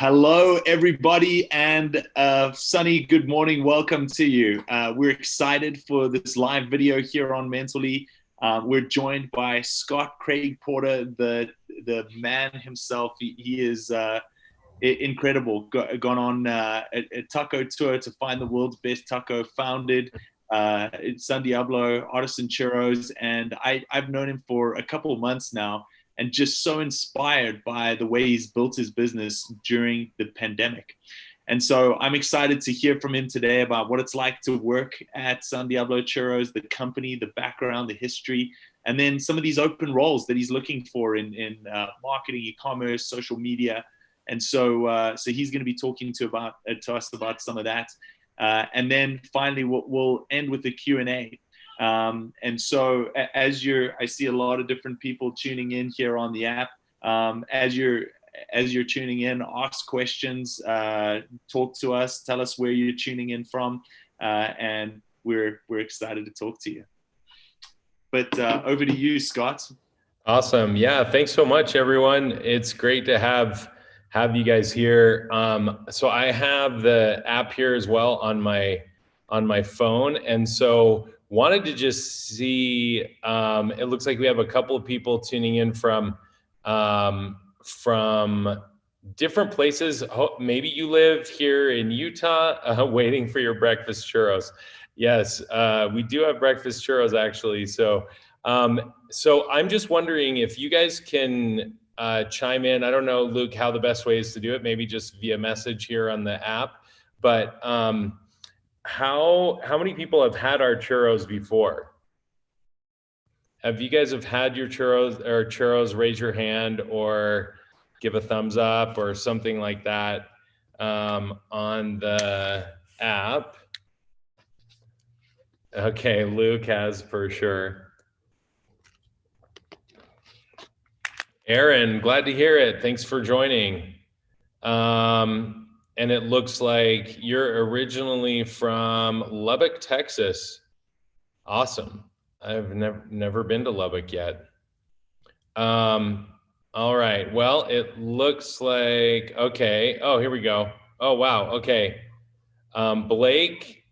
Hello, everybody, and Sunny, good morning. Welcome to you. We're excited for this live video here on Mentally. We're joined by Scott Craig Porter, the man himself. He is incredible. Gone on a taco tour to find the world's best taco. Founded San Diablo Artisan Churros, and I've known him for a couple of months now and just so inspired by the way he's built his business during the pandemic. And so I'm excited to hear from him today about what it's like to work at San Diablo Churros, the company, the background, the history, and then some of these open roles that he's looking for in marketing, e-commerce, social media. And so he's going to be talking to us about some of that. And then finally, we'll end with the Q&A. And so I see a lot of different people tuning in here on the app. As you're tuning in, ask questions, talk to us, tell us where you're tuning in from, and we're excited to talk to you. But over to you, Scott. Awesome. Yeah, thanks so much, everyone. It's great to have you guys here. So I have the app here as well on my phone, and so wanted to just see, it looks like we have a couple of people tuning in from different places. Maybe you live here in Utah, waiting for your breakfast churros. Yes, we do have breakfast churros actually. So I'm just wondering if you guys can chime in. I don't know, Luke, how the best way is to do it, maybe just via message here on the app, but how many people have had our churros before? Have you guys had your churros, raise your hand or give a thumbs up or something like that on the app? Okay, Luke has for sure. Aaron, glad to hear it. Thanks for joining. And it looks like you're originally from Lubbock, Texas. Awesome. I've never been to Lubbock yet. All right. Well, it looks like, okay. Oh, here we go. Oh, wow. Okay. Blake,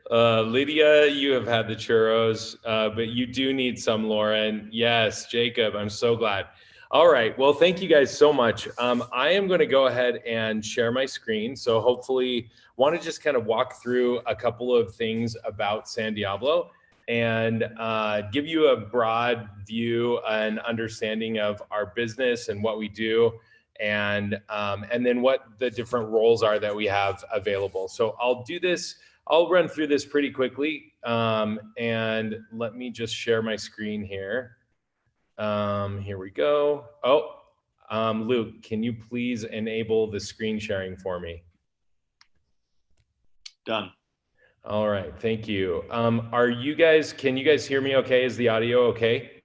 Lydia, you have had the churros, but you do need some, Lauren. Yes, Jacob, I'm so glad. All right, well, thank you guys so much. I am gonna go ahead and share my screen. So hopefully wanna just kind of walk through a couple of things about San Diablo and give you a broad view and understanding of our business and what we do, and then what the different roles are that we have available. So I'll run through this pretty quickly, and let me just share my screen here. Here we go. Oh, Luke, can you please enable the screen sharing for me? Done. All right, thank you. Can you guys hear me okay? Is the audio okay?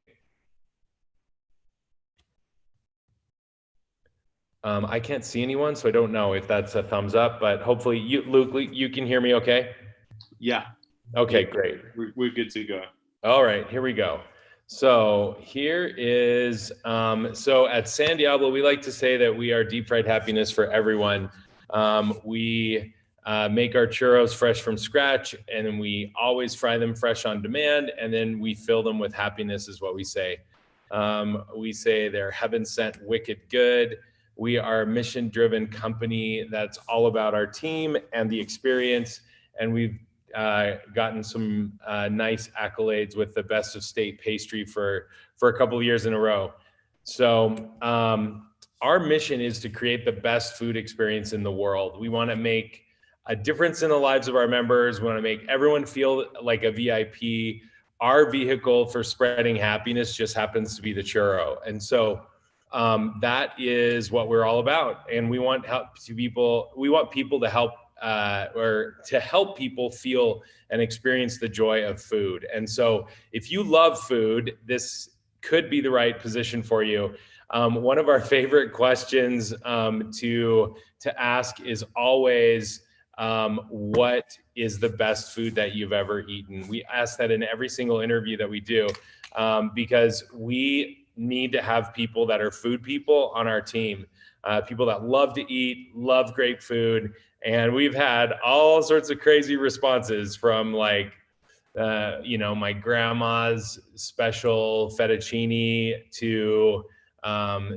I can't see anyone, so I don't know if that's a thumbs up, but hopefully Luke, you can hear me okay? Yeah. Okay, great. We're good to go. All right, here we go. So here is, so at San Diablo, we like to say that we are deep fried happiness for everyone. We make our churros fresh from scratch, and then we always fry them fresh on demand, and then we fill them with happiness is what we say. We say they're heaven sent, wicked good. We are a mission-driven company that's all about our team and the experience, and we've gotten some nice accolades with the best of state pastry for a couple of years in a row. So our mission is to create the best food experience in the world. We want to make a difference in the lives of our members. We want to make everyone feel like a VIP. Our vehicle for spreading happiness just happens to be the churro. And so that is what we're all about. And we want people to help or to help people feel and experience the joy of food. And so if you love food, this could be the right position for you. One of our favorite questions to ask is always, what is the best food that you've ever eaten? We ask that in every single interview that we do, because we need to have people that are food people on our team, people that love to eat, love great food. And we've had all sorts of crazy responses from like, my grandma's special fettuccine to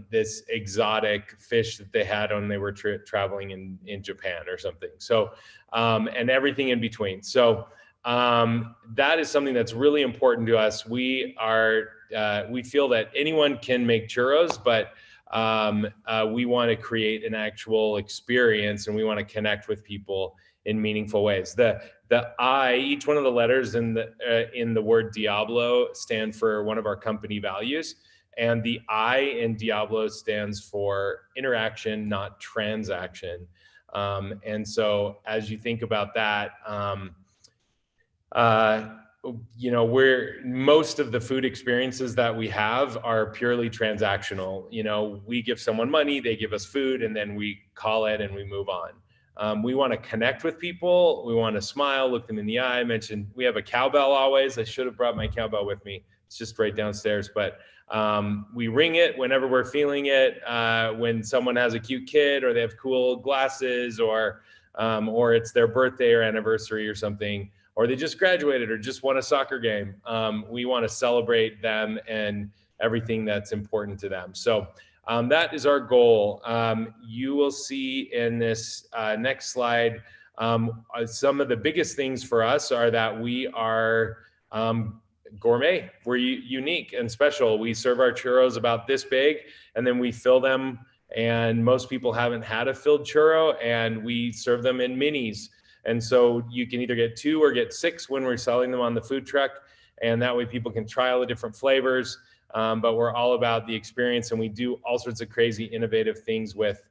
this exotic fish that they had when they were traveling in Japan or something. So, and everything in between. So that is something that's really important to us. We feel that anyone can make churros, but we want to create an actual experience, and we want to connect with people in meaningful ways. Each one of the letters in the word Diablo stand for one of our company values. And the I in Diablo stands for interaction, not transaction. And so as you think about that, most of the food experiences that we have are purely transactional. We give someone money, they give us food, and then we call it and we move on. We want to connect with people. We want to smile, look them in the eye. I mentioned we have a cowbell always. I should have brought my cowbell with me. It's just right downstairs, but we ring it whenever we're feeling it. When someone has a cute kid, or they have cool glasses, or it's their birthday or anniversary or something, or they just graduated or just won a soccer game. We want to celebrate them and everything that's important to them. So that is our goal. You will see in this next slide, some of the biggest things for us are that we are gourmet. We're unique and special. We serve our churros about this big, and then we fill them. And most people haven't had a filled churro, and we serve them in minis. And so you can either get 2 or get 6 when we're selling them on the food truck. And that way people can try all the different flavors. But we're all about the experience, and we do all sorts of crazy innovative things with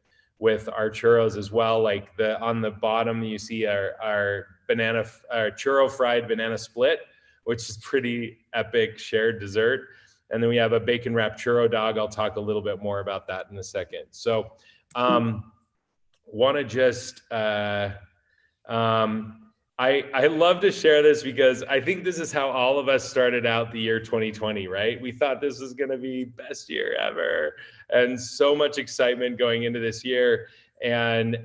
our churros as well. Like on the bottom, you see our churro fried banana split, which is pretty epic shared dessert. And then we have a bacon wrapped churro dog. I'll talk a little bit more about that in a second. So want to just, I love to share this because I think this is how all of us started out the year 2020, right? We thought this was going to be best year ever, and so much excitement going into this year. And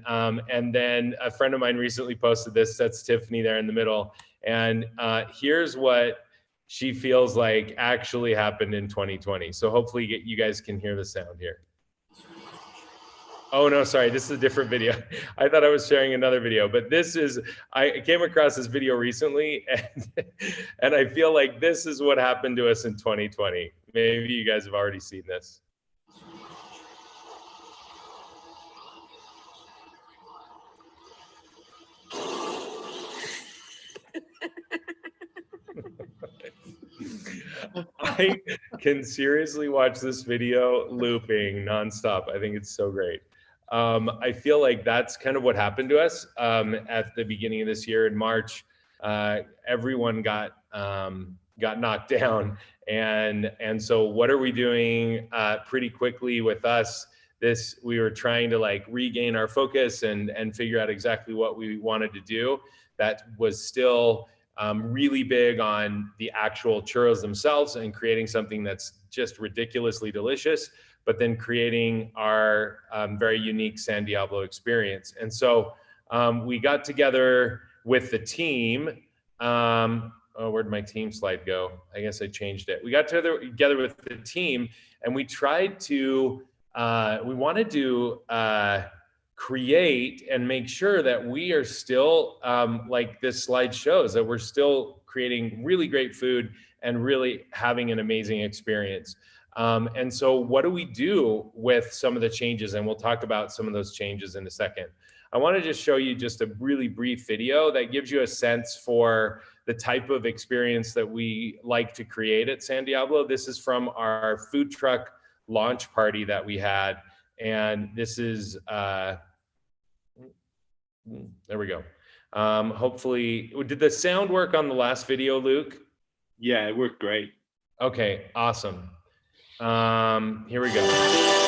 then a friend of mine recently posted this. That's Tiffany there in the middle. And here's what she feels like actually happened in 2020. So hopefully you guys can hear the sound here. Oh no, sorry, this is a different video. I thought I was sharing another video, but I came across this video recently, and I feel like this is what happened to us in 2020. Maybe you guys have already seen this. I can seriously watch this video looping nonstop. I think it's so great. I feel like that's kind of what happened to us at the beginning of this year in March. Everyone got knocked down, and so what are we doing pretty quickly with us? We were trying to like regain our focus and figure out exactly what we wanted to do. That was still really big on the actual churros themselves and creating something that's just ridiculously delicious, but then creating our very unique San Diablo experience. And so we got together with the team. Where'd my team slide go? I guess I changed it. We got together with the team, and we tried to, we wanted to create and make sure that we are still, like this slide shows, that we're still creating really great food and really having an amazing experience. And so what do we do with some of the changes? And we'll talk about some of those changes in a second. I want to just show you just a really brief video that gives you a sense for the type of experience that we like to create at San Diablo. This is from our food truck launch party that we had. And this is, there we go. Hopefully, did the sound work on the last video, Luke? Yeah, it worked great. Okay, awesome. Here we go.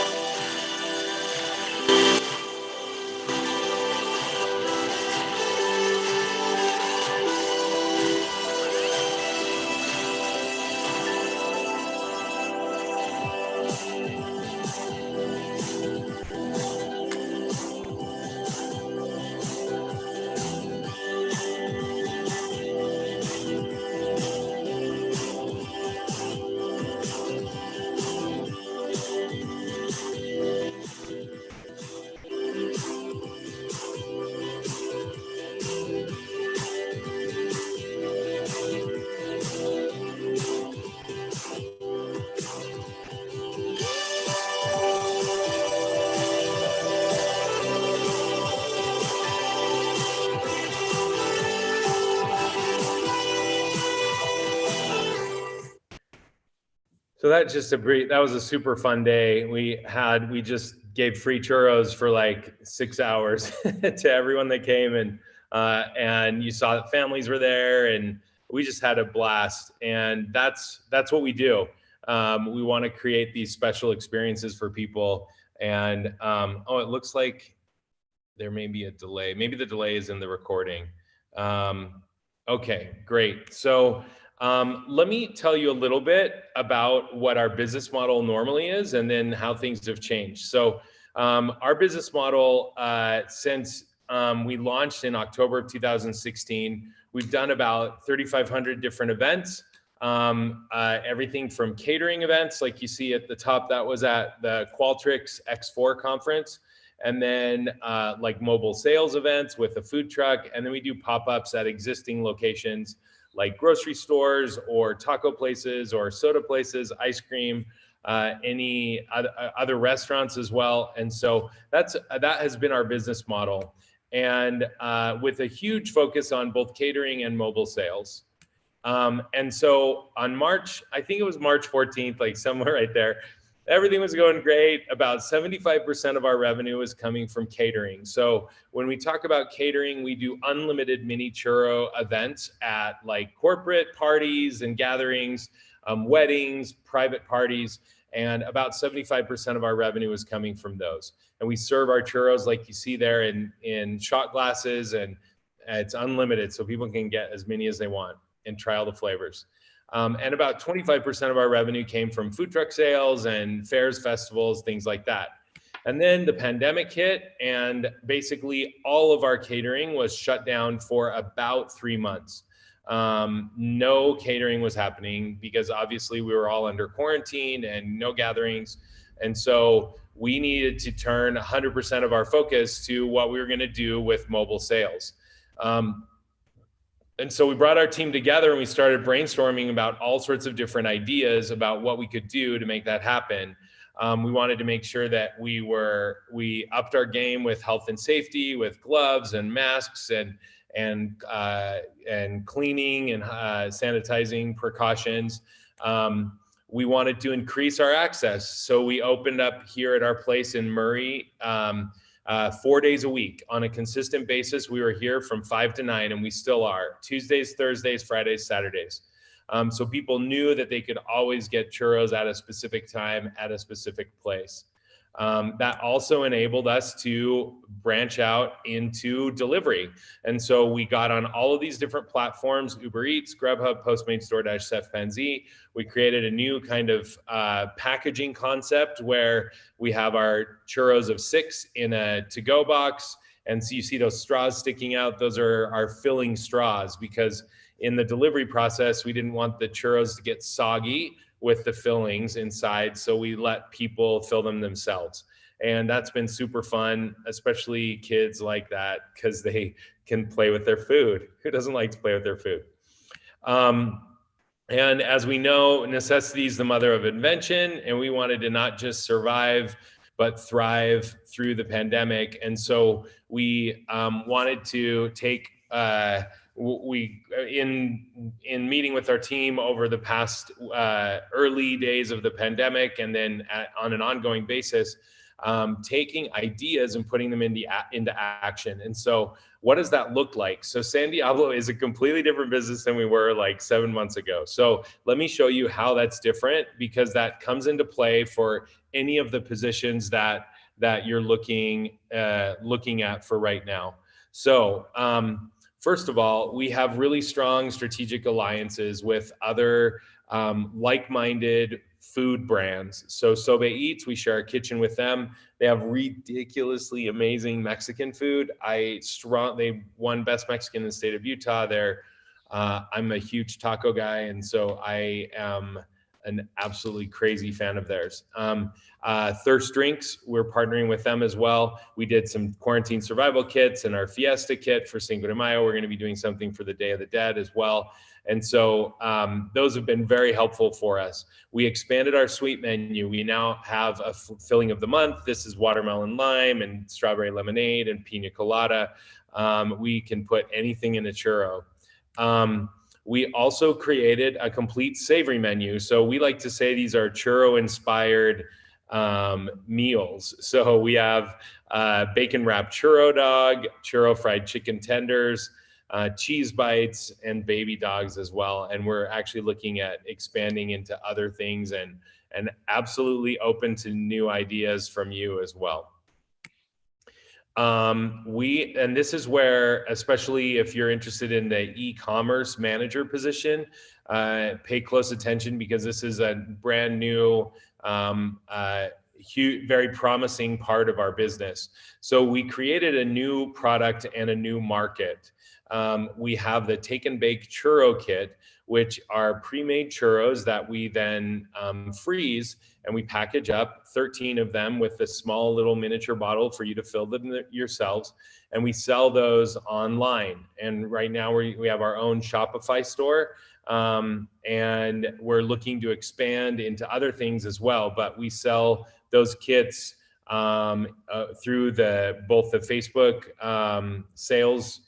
So that was a super fun day. We just gave free churros for like 6 hours to everyone that came, and you saw that families were there, and we just had a blast. And that's what we do. We want to create these special experiences for people. And it looks like there may be a delay. Maybe the delay is in the recording. Okay, great. So let me tell you a little bit about what our business model normally is, and then how things have changed. So our business model, since we launched in October of 2016, we've done about 3,500 different events. Everything from catering events, like you see at the top, that was at the Qualtrics X4 conference. And then like mobile sales events with a food truck. And then we do pop-ups at existing locations like grocery stores or taco places or soda places, ice cream, any other restaurants as well. And so that has been our business model. And with a huge focus on both catering and mobile sales. And so on I think it was March 14th, like somewhere right there, everything was going great. About 75% of our revenue was coming from catering. So when we talk about catering, we do unlimited mini churro events at like corporate parties and gatherings, weddings, private parties, and about 75% of our revenue is coming from those. And we serve our churros like you see there in shot glasses, and it's unlimited, so people can get as many as they want and try all the flavors. And about 25% of our revenue came from food truck sales and fairs, festivals, things like that. And then the pandemic hit, and basically all of our catering was shut down for about 3 months. No catering was happening because obviously we were all under quarantine and no gatherings. And so we needed to turn 100% of our focus to what we were going to do with mobile sales. And so we brought our team together and we started brainstorming about all sorts of different ideas about what we could do to make that happen. We wanted to make sure that we upped our game with health and safety, with gloves and masks and cleaning and sanitizing precautions. We wanted to increase our access. So we opened up here at our place in Murray, 4 days a week on a consistent basis. We were here from 5 to 9, and we still are. Tuesdays, Thursdays, Fridays, Saturdays. So people knew that they could always get churros at a specific time at a specific place. That also enabled us to branch out into delivery. And so we got on all of these different platforms: Uber Eats, Grubhub, Postmates, DoorDash, Chef.Panz. We created a new kind of packaging concept where we have our churros of 6 in a to-go box. And so you see those straws sticking out. Those are our filling straws, because in the delivery process, we didn't want the churros to get soggy with the fillings inside. So we let people fill them themselves. And that's been super fun, especially kids like that, because they can play with their food. Who doesn't like to play with their food? And as we know, necessity is the mother of invention. And we wanted to not just survive, but thrive through the pandemic. And so we wanted to take, in meeting with our team over the past early days of the pandemic, and then on an ongoing basis, taking ideas and putting them into action. And so what does that look like? So San Diablo is a completely different business than we were like 7 months ago. So let me show you how that's different, because that comes into play for any of the positions that you're looking at for right now. So first of all, we have really strong strategic alliances with other like-minded food brands. So Sobe Eats, we share a kitchen with them. They have ridiculously amazing Mexican food. They won Best Mexican in the state of Utah. I'm a huge taco guy, and so I am an absolutely crazy fan of theirs. Thirst Drinks, we're partnering with them as well. We did some quarantine survival kits and our Fiesta kit for Cinco de Mayo. We're going to be doing something for the Day of the Dead as well. And so those have been very helpful for us. We expanded our sweet menu. We now have a filling of the month. This is watermelon lime and strawberry lemonade and pina colada. We can put anything in a churro. We also created a complete savory menu. So we like to say these are churro-inspired meals. So we have bacon wrapped churro dog, churro fried chicken tenders, cheese bites, and baby dogs as well. And we're actually looking at expanding into other things and absolutely open to new ideas from you as well. And this is where, especially if you're interested in the e-commerce manager position, pay close attention, because this is a brand new, huge, very promising part of our business. So we created a new product and a new market. We have the Take and Bake Churro Kit, which are pre-made churros that we then freeze, and we package up 13 of them with a small little miniature bottle for you to fill them yourselves. And we sell those online. And right now we have our own Shopify store, and we're looking to expand into other things as well. But we sell those kits through both the Facebook sales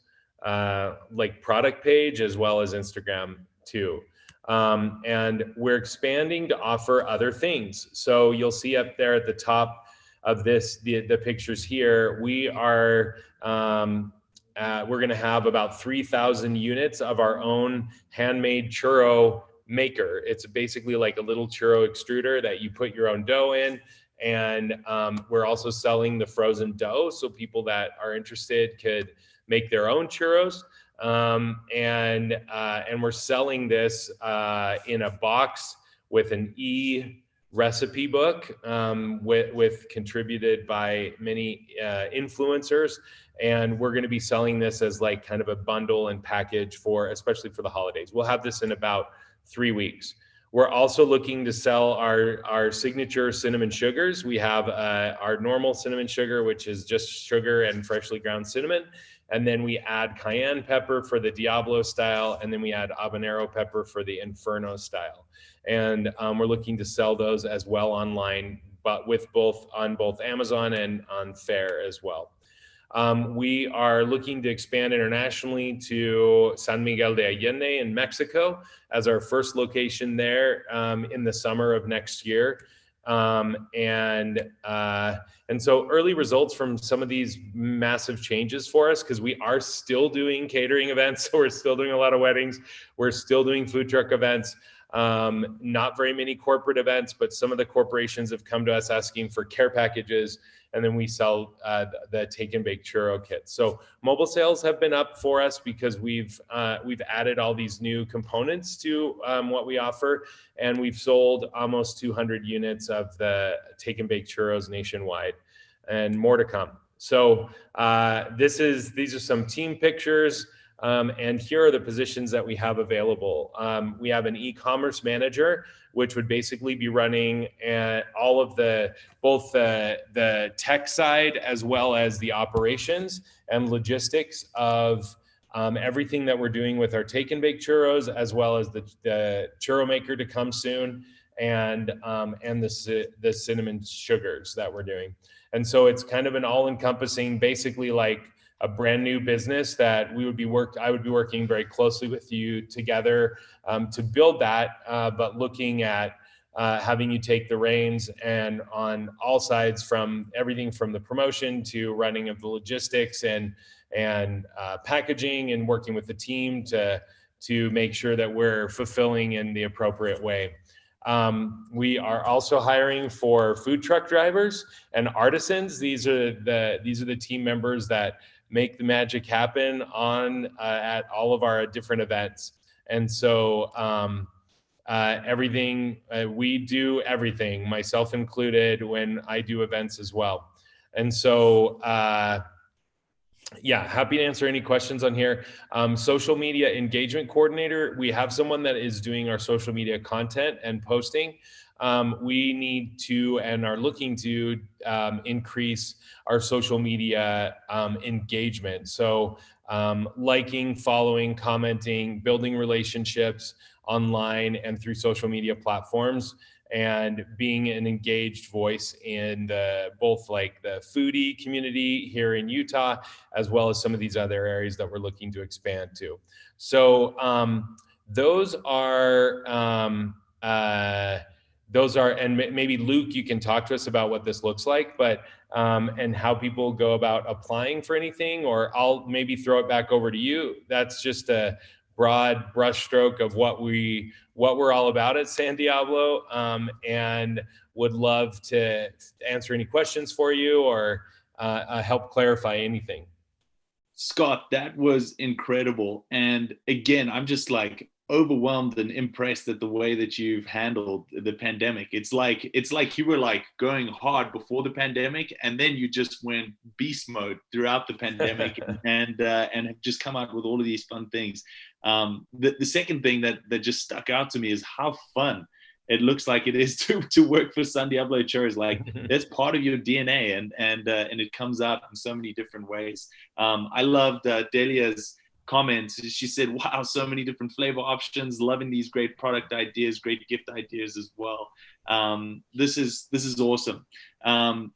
like product page, as well as Instagram too. And we're expanding to offer other things. So you'll see up there at the top of this, the pictures here, we are, we're gonna have about 3,000 units of our own handmade churro maker. It's basically like a little churro extruder that you put your own dough in. And we're also selling the frozen dough, so people that are interested could make their own churros. And we're selling this in a box with an recipe book, with contributed by many influencers. And we're going to be selling this as like kind of a bundle and package for, especially for the holidays. We'll have this in about 3 weeks. We're also looking to sell our signature cinnamon sugars. We have our normal cinnamon sugar, which is just sugar and freshly ground cinnamon. And then we add cayenne pepper for the Diablo style. And then we add habanero pepper for the Inferno style. And we're looking to sell those as well online, but with on both Amazon and on Faire as well. We are looking to expand internationally to San Miguel de Allende in Mexico as our first location there in the summer of next year. And so early results from some of these massive changes for us, because we are still doing catering events. So we're still doing a lot of weddings. We're still doing food truck events. Not very many corporate events, but some of the corporations have come to us asking for care packages. And then we sell the Take and Bake Churro Kit. So mobile sales have been up for us because we've added all these new components to what we offer, and we've sold almost 200 units of the Take and Bake Churros nationwide, and more to come. So these are some team pictures. And here are the positions that we have available. We have an e-commerce manager, which would basically be running all of both the tech side as well as the operations and logistics of everything that we're doing with our Take and Bake churros, as well as the churro maker to come soon, and the cinnamon sugars that we're doing. And so it's kind of an all-encompassing, basically like a brand new business that I would be working very closely with you together to build that, but looking at having you take the reins and on all sides, from everything from the promotion to running of the logistics and packaging, and working with the team to make sure that we're fulfilling in the appropriate way. We are also hiring for food truck drivers and artisans. These are the team members that make the magic happen at all of our different events. And so we do everything, myself included, when I do events as well. And so yeah, happy to answer any questions on here. Social media engagement coordinator, we have someone that is doing our social media content and posting. We need to and are looking to increase our social media engagement. So liking, following, commenting, building relationships online and through social media platforms, and being an engaged voice in both like the foodie community here in Utah, as well as some of these other areas that we're looking to expand to. So those are, and maybe Luke, you can talk to us about what this looks like, but, and how people go about applying for anything, or I'll maybe throw it back over to you. That's just a broad brushstroke of what we're all about at San Diablo, and would love to answer any questions for you, or help clarify anything. Scott, that was incredible. And again, I'm just like overwhelmed and impressed at the way that you've handled the pandemic. It's like you were like going hard before the pandemic, and then you just went beast mode throughout the pandemic, and have just come out with all of these fun things. The second thing that just stuck out to me is how fun it looks like it is to work for San Diablo Churros. Like that's part of your DNA, and it comes out in so many different ways. I loved Delia's comments. She said, "Wow, so many different flavor options. Loving these great product ideas, great gift ideas as well. This is awesome." And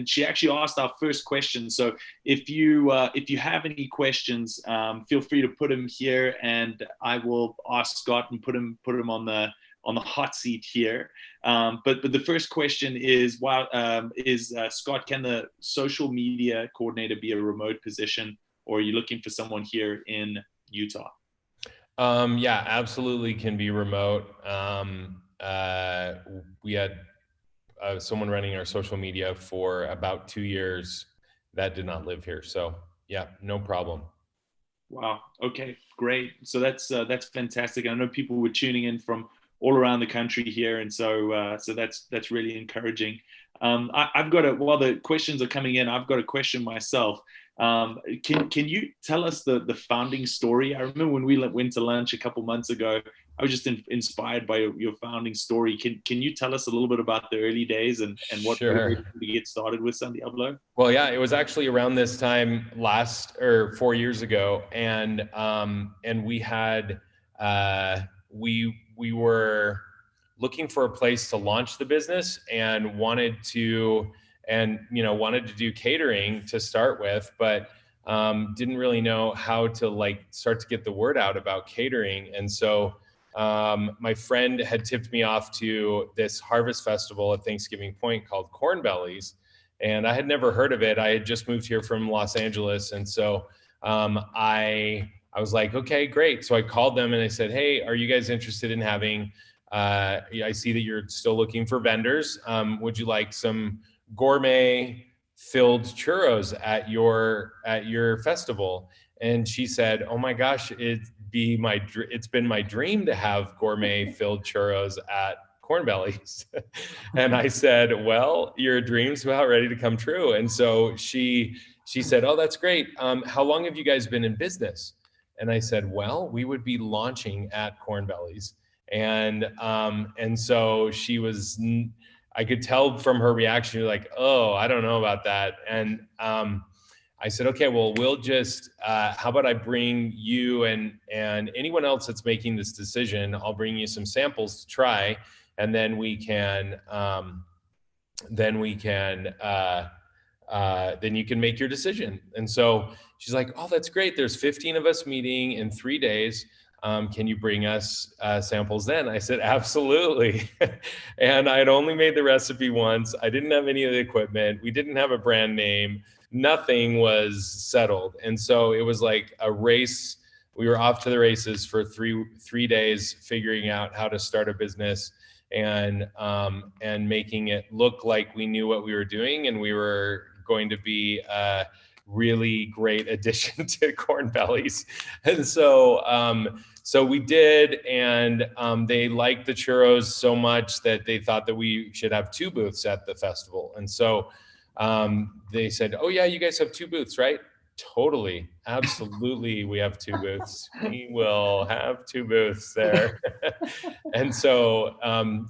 she actually asked our first question. So if you have any questions, feel free to put them here, and I will ask Scott and put them on the hot seat here. But the first question is, Scott, can the social media coordinator be a remote position, or are you looking for someone here in Utah? Yeah, absolutely can be remote. We had someone running our social media for about 2 years that did not live here. So yeah, no problem. Wow. Okay, great. So that's fantastic. I know people were tuning in from all around the country here, and so that's really encouraging. While the questions are coming in, I've got a question myself. Can you tell us the founding story? I remember when we went to lunch a couple months ago, I was just inspired by your founding story. Can you tell us a little bit about the early days and what Sure. to get started with San Diablo? Well, yeah, it was actually around this time 4 years ago, and we had we were looking for a place to launch the business, and wanted to do catering to start with, but didn't really know how to start to get the word out about catering. And so my friend had tipped me off to this harvest festival at Thanksgiving Point called Corn Bellies, and I had never heard of it. I had just moved here from Los Angeles, and so I was like, okay, great. So I called them and I said, hey, are you guys interested in having, I see that you're still looking for vendors. Would you like some gourmet filled churros at your festival? And she said, oh my gosh, it's been my dream to have gourmet filled churros at Corn Bellies. And I said, well, your dream's about ready to come true. And so she said, oh, that's great. How long have you guys been in business? And I said, well, we would be launching at Corn Bellies. And so she was, I could tell from her reaction, like, oh, I don't know about that. And I said, okay, well, we'll just, how about I bring you and anyone else that's making this decision, I'll bring you some samples to try, and then then you can make your decision. And so she's like, oh, that's great. There's 15 of us meeting in 3 days. Can you bring us samples then? I said, absolutely. And I had only made the recipe once. I didn't have any of the equipment. We didn't have a brand name. Nothing was settled. And so it was like a race. We were off to the races for three days, figuring out how to start a business and making it look like we knew what we were doing, and we were going to be a really great addition to Corn Bellies. And so we did, and they liked the churros so much that they thought that we should have 2 booths at the festival. And so they said, oh yeah, you guys have 2 booths, right? Totally. Absolutely. We have 2 booths. We will have 2 booths there. And so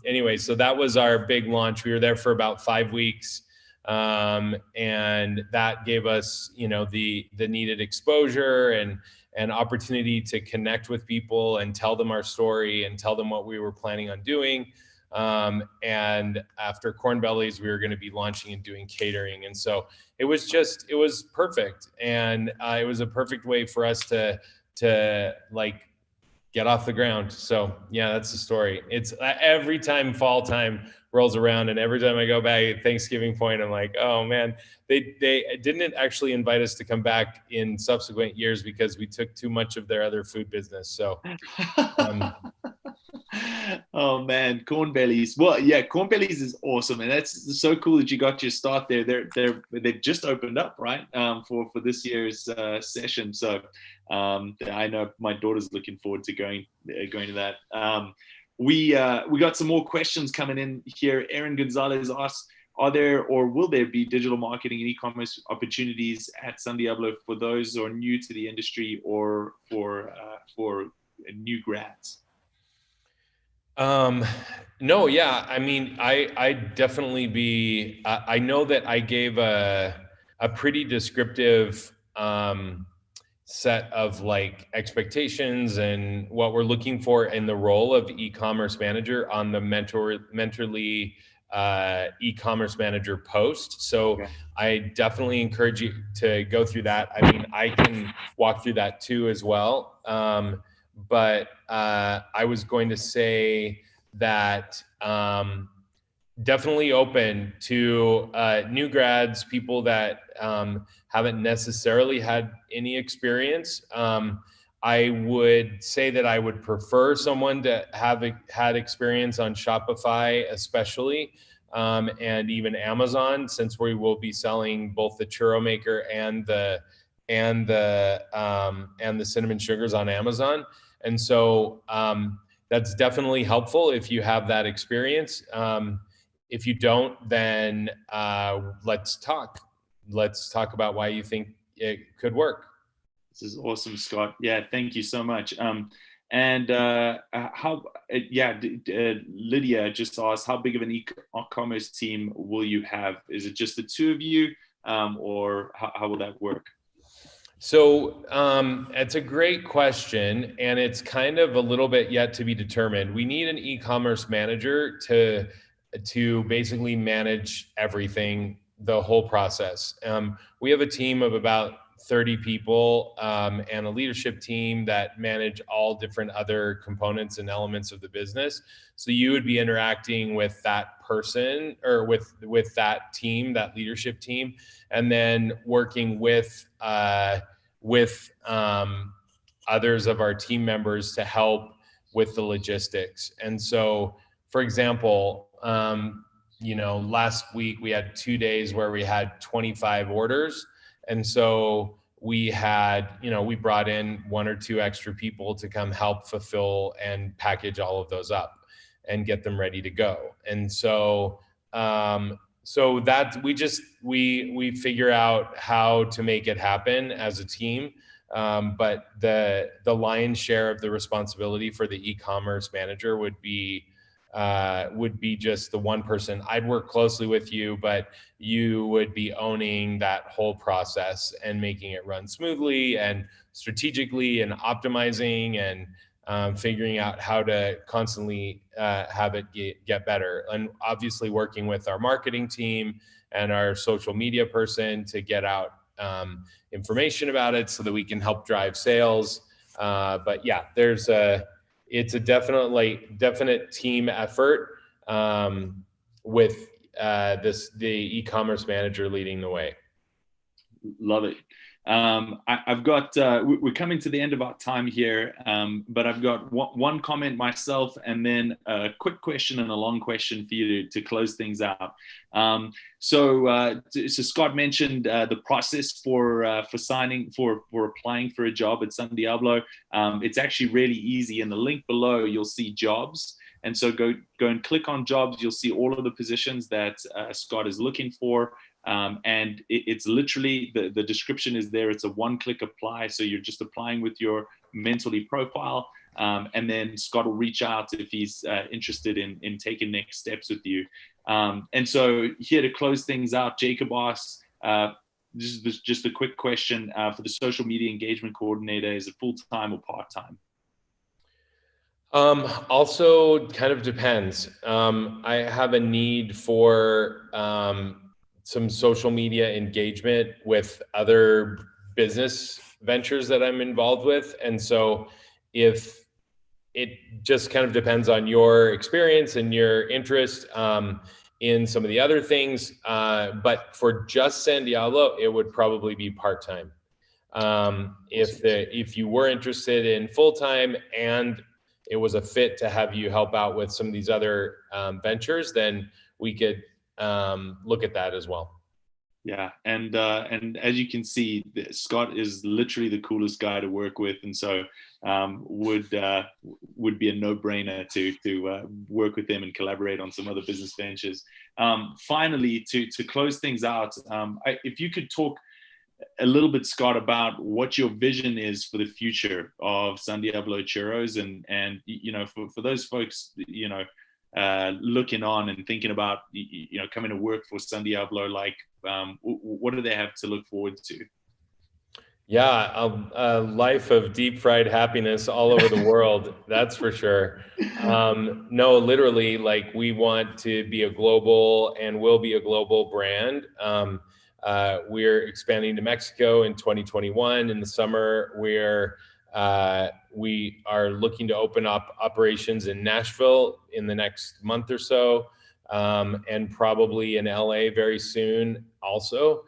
anyway, so that was our big launch. We were there for about 5 weeks. And that gave us, the needed exposure and opportunity to connect with people and tell them our story and tell them what we were planning on doing. And after Corn Bellies, we were going to be launching and doing catering. And so it was perfect. And it was a perfect way for us to get off the ground. So yeah, that's the story. It's every time fall time rolls around, and every time I go back at Thanksgiving point, I'm like, oh man, they didn't actually invite us to come back in subsequent years because we took too much of their other food business. So oh man, corn bellies. Well, yeah, corn bellies is awesome, and that's so cool that you got your start there. They've just opened up, right, for this year's session. So I know my daughter's looking forward to going to that. We got some more questions coming in here. Aaron Gonzalez asks, are there or will there be digital marketing and e-commerce opportunities at San Diablo for those who are new to the industry or for new grads? No, yeah. I mean, I definitely I know that I gave a pretty descriptive, set of like expectations and what we're looking for in the role of e-commerce manager on the Mentorly e-commerce manager post. So okay. I definitely encourage you to go through that. I mean, I can walk through that too as well. But I was going to say that definitely open to new grads, people that haven't necessarily had any experience. I would say that I would prefer someone to have had experience on Shopify, especially, and even Amazon, since we will be selling both the churro maker and the cinnamon sugars on Amazon. And so that's definitely helpful if you have that experience. If you don't, then let's talk. Let's talk about why you think it could work. This is awesome, Scott. Yeah, thank you so much. Lydia just asked, how big of an e-commerce team will you have? Is it just the two of you, or how will that work? So it's a great question, and it's kind of a little bit yet to be determined. We need an e-commerce manager to basically manage everything, the whole process. We have a team of about 30 people and a leadership team that manage all different other components and elements of the business. So you would be interacting with that person or with that team, that leadership team, and then working with others of our team members to help with the logistics. And so, for example, last week we had 2 days where we had 25 orders. And so we had, we brought in 1 or 2 extra people to come help fulfill and package all of those up and get them ready to go. And so, that we figure out how to make it happen as a team. But the lion's share of the responsibility for the e-commerce manager would be just the one person. I'd work closely with you, but you would be owning that whole process and making it run smoothly and strategically and optimizing and figuring out how to constantly have it get better. And obviously working with our marketing team and our social media person to get out information about it so that we can help drive sales. But yeah, it's a definite team effort with the e-commerce manager leading the way. Love it. I've got, we're coming to the end of our time here, but I've got one comment myself and then a quick question and a long question for you to close things out. So Scott mentioned the process for applying for a job at San Diablo. It's actually really easy. In the link below, you'll see jobs. And so go and click on jobs. You'll see all of the positions that Scott is looking for. And it's literally, the description is there. It's a one-click apply. So you're just applying with your Mentorly profile. And then Scott will reach out if he's interested in taking next steps with you. And so here to close things out, Jacob asks, this is just a quick question for the social media engagement coordinator. Is it full-time or part-time? Also kind of depends. I have a need for some social media engagement with other business ventures that I'm involved with. And so if it just kind of depends on your experience and your interest in some of the other things. But for just San Diablo, it would probably be part-time. If you were interested in full-time and it was a fit to have you help out with some of these other ventures, then we could look at that as well. Yeah, and as you can see, Scott is literally the coolest guy to work with, and so would be a no-brainer to work with him and collaborate on some other business ventures. Finally, to close things out, if you could talk a little bit, Scott, about what your vision is for the future of San Diablo Churros, and for those folks, looking on and thinking about coming to work for San Diablo, like what do they have to look forward to? Yeah, a life of deep fried happiness all over the world. That's for sure. No, literally, like we want to be a global and will be a global brand. We're expanding to Mexico in 2021. In the summer, we are looking to open up operations in Nashville in the next month or so, and probably in LA very soon also.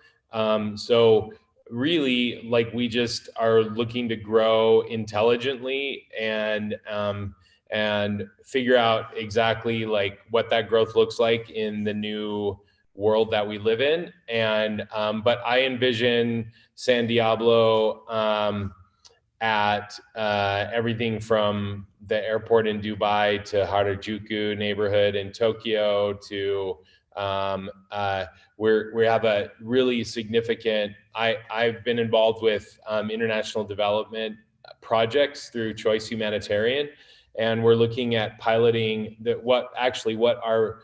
So really, like, we just are looking to grow intelligently and figure out exactly like what that growth looks like in the new world that we live in. And but I envision San Diablo at everything from the airport in Dubai to Harajuku neighborhood in Tokyo to we have a really significant, I've been involved with international development projects through Choice Humanitarian, and we're looking at piloting what our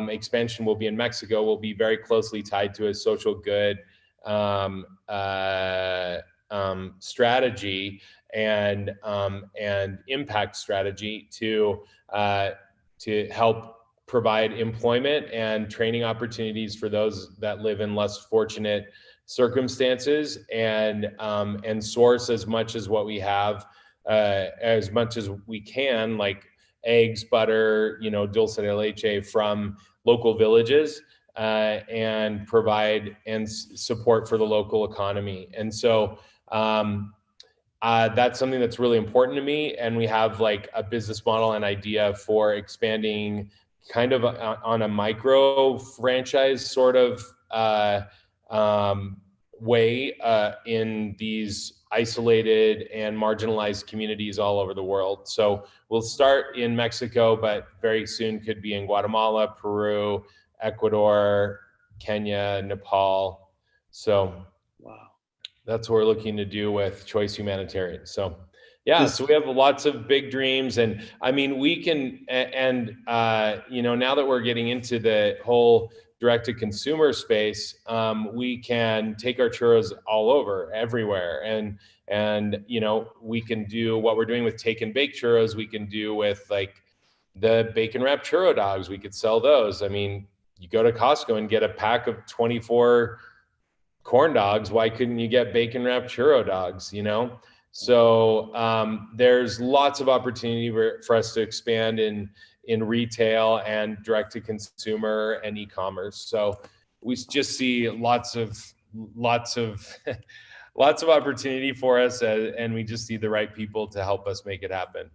expansion will be in Mexico will be very closely tied to a social good strategy and impact strategy to help provide employment and training opportunities for those that live in less fortunate circumstances, and source as much as what we have, as much as we can, like eggs, butter, dulce de leche from local villages, and provide and support for the local economy. And so that's something that's really important to me. And we have like a business model and idea for expanding kind of on a micro franchise sort of way in these isolated and marginalized communities all over the world. So we'll start in Mexico, but very soon could be in Guatemala, Peru, Ecuador, Kenya, Nepal. So wow, that's what we're looking to do with Choice Humanitarian. So yeah, so we have lots of big dreams, and I mean, we can, and now that we're getting into the whole direct-to-consumer space, we can take our churros all over, everywhere, and we can do what we're doing with take and bake churros. We can do with like the bacon wrap churro dogs. We could sell those. I mean, you go to Costco and get a pack of 24 corn dogs. Why couldn't you get bacon wrap churro dogs? So there's lots of opportunity for us to expand in retail and direct to consumer and e-commerce. So we just see lots of opportunity for us, and we just need the right people to help us make it happen.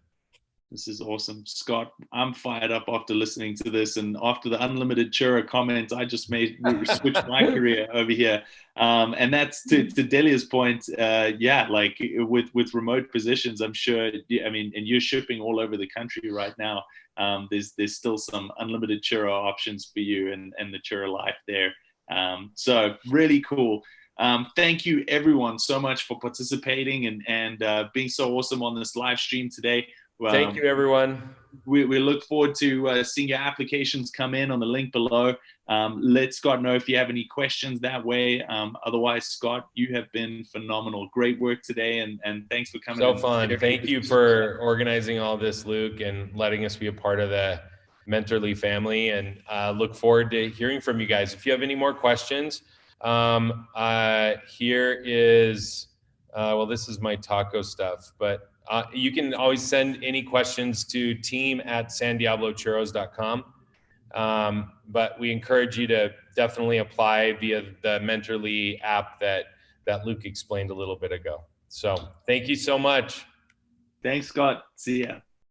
This is awesome. Scott, I'm fired up after listening to this, and after the unlimited churro comment, I just switch my career over here. And that's to Delia's point. Like with remote positions, I'm sure, and you're shipping all over the country right now. There's still some unlimited churro options for you and the churro life there. So really cool. Thank you everyone so much for participating and being so awesome on this live stream today. Thank you, everyone. We look forward to seeing your applications come in on the link below. Let Scott know if you have any questions that way. Otherwise, Scott, you have been phenomenal. Great work today, and thanks for coming. So fun. Thank you for organizing all this, Luke, and letting us be a part of the Mentorly family, and look forward to hearing from you guys. If you have any more questions, here is, this is my taco stuff, but You can always send any questions to team@sandiablochurros.com. But we encourage you to definitely apply via the Mentorly app that Luke explained a little bit ago. So thank you so much. Thanks, Scott. See ya.